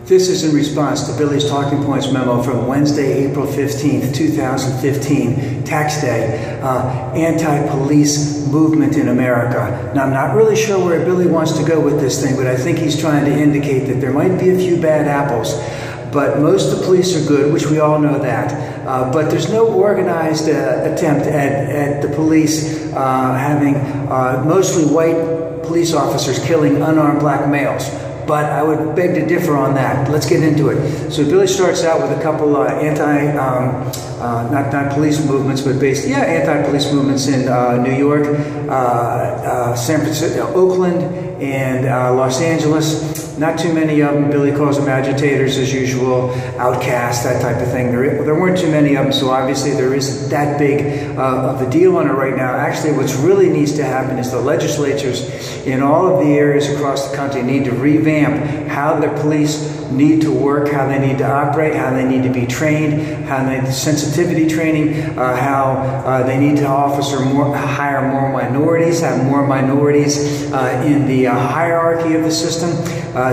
This is in response to Billy's Talking Points memo from Wednesday, April 15th, 2015, tax day, anti-police movement in America. Now, I'm not really sure where Billy wants to go with this thing, but I think he's trying to indicate that there might be a few bad apples. But most of the police are good, which we all know that. But there's no organized attempt at the police having mostly white police officers killing unarmed black males. But I would beg to differ on that. Let's get into it. So Billy starts out with a couple not police movements, but anti-police movements in New York, San Francisco, Oakland, and Los Angeles. Not too many of them. Billy calls them agitators as usual, outcasts, that type of thing. There weren't too many of them, so obviously there isn't that big of a deal on it right now. Actually, what's really needs to happen is the legislatures in all of the areas across the country need to revamp how their police need to work, how they need to operate, how they need to be trained, how they need sensitivity training, how they need to hire more minorities, have more minorities in the hierarchy of the system.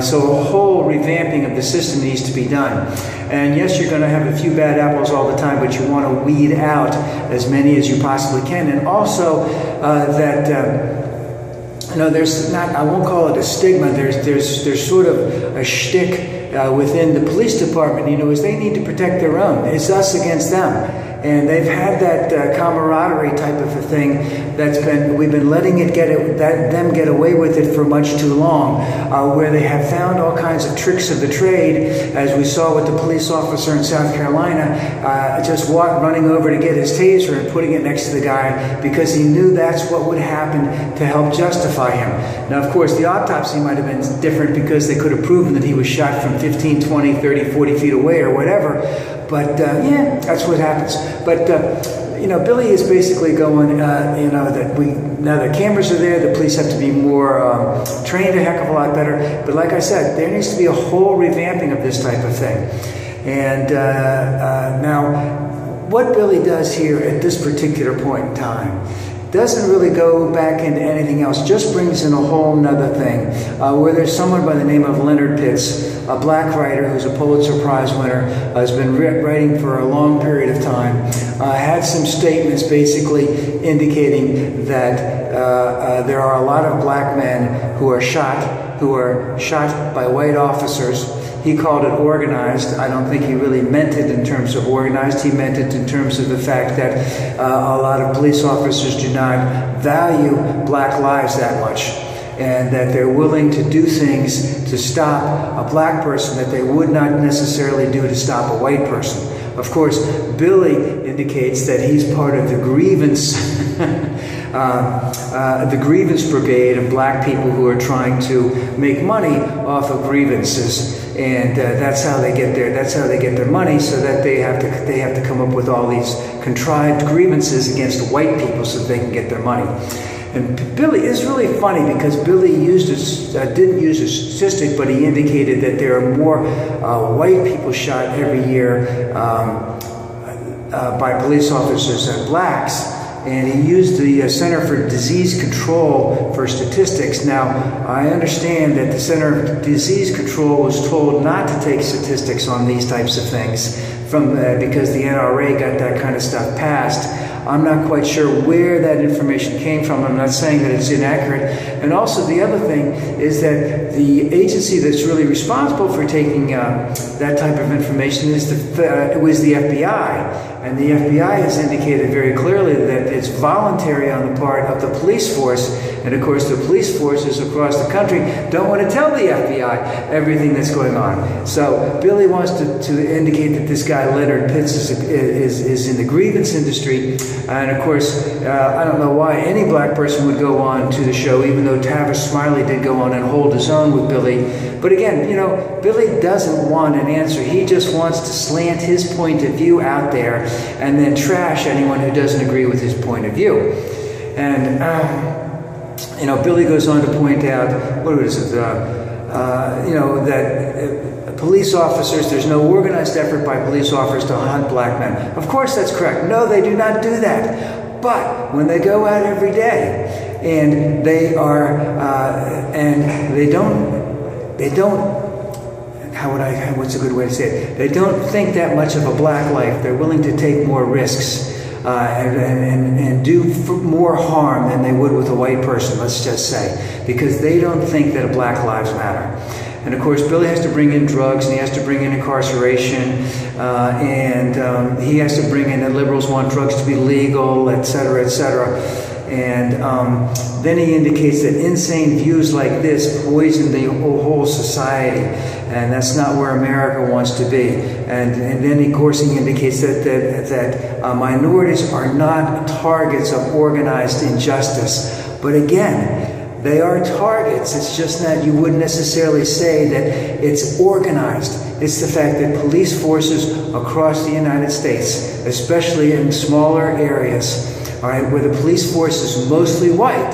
So a whole revamping of the system needs to be done. And yes, you're going to have a few bad apples all the time, but you want to weed out as many as you possibly can. And also there's not, I won't call it a stigma, there's sort of a shtick within the police department, is they need to protect their own. It's us against them. And they've had that camaraderie type of a thing we've been letting them get away with it for much too long, where they have found all kinds of tricks of the trade, as we saw with the police officer in South Carolina, just running over to get his taser and putting it next to the guy because he knew that's what would happen to help justify him. Now, of course, the autopsy might have been different because they could have proven that he was shot from 15, 20, 30, 40 feet away or whatever. But yeah, that's what happens. But Billy is basically going, now the cameras are there, the police have to be more trained a heck of a lot better. But like I said, there needs to be a whole revamping of this type of thing. And now, what Billy does here at this particular point in time doesn't really go back into anything else, just brings in a whole nother thing, where there's someone by the name of Leonard Pitts, a black writer who's a Pulitzer Prize winner, has been writing for a long period of time, had some statements basically indicating that there are a lot of black men who are shot by white officers. He called it organized. I don't think he really meant it in terms of organized. He meant it in terms of the fact that a lot of police officers do not value black lives that much, and that they're willing to do things to stop a black person that they would not necessarily do to stop a white person. Of course, Billy indicates that he's part of the grievance brigade of black people who are trying to make money off of grievances, and that's how they get their money, so that they have to come up with all these contrived grievances against white people so that they can get their money. And Billy is really funny because Billy didn't use a statistic, but he indicated that there are more white people shot every year by police officers than blacks. And he used the Center for Disease Control for statistics. Now, I understand that the Center for Disease Control was told not to take statistics on these types of things because the NRA got that kind of stuff passed. I'm not quite sure where that information came from. I'm not saying that it's inaccurate. And also the other thing is that the agency that's really responsible for taking that type of information was the FBI. And the FBI has indicated very clearly that it's voluntary on the part of the police force. And of course, the police forces across the country don't want to tell the FBI everything that's going on. So Billy wants to indicate that this guy, Leonard Pitts, is in the grievance industry. And of course, I don't know why any black person would go on to the show, even though Tavis Smiley did go on and hold his own with Billy. But again, Billy doesn't want an answer. He just wants to slant his point of view out there and then trash anyone who doesn't agree with his point of view. And, Billy goes on to point out, what is it, that police officers, there's no organized effort by police officers to hunt black men. Of course that's correct. No, they do not do that. But when they go out every day and they are, and they don't, what's a good way to say it? They don't think that much of a black life. They're willing to take more risks and do more harm than they would with a white person, let's just say, because they don't think that black lives matter. And of course, Billy has to bring in drugs, and he has to bring in incarceration, and he has to bring in that liberals want drugs to be legal, etc., etc. And then he indicates that insane views like this poison the whole society, and that's not where America wants to be. And then, of course, he indicates that minorities are not targets of organized injustice. But again, they are targets. It's just that you wouldn't necessarily say that it's organized. It's the fact that police forces across the United States, especially in smaller areas, all right, where the police force is mostly white,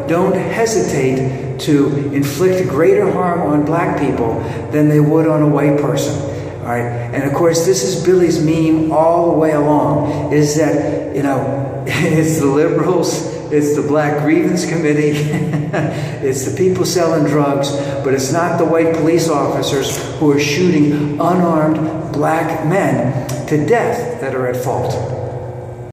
don't hesitate to inflict greater harm on black people than they would on a white person. All right, and of course, this is Billy's meme all the way along, is that, it's the liberals, it's the Black Grievance Committee, it's the people selling drugs, but it's not the white police officers who are shooting unarmed black men to death that are at fault.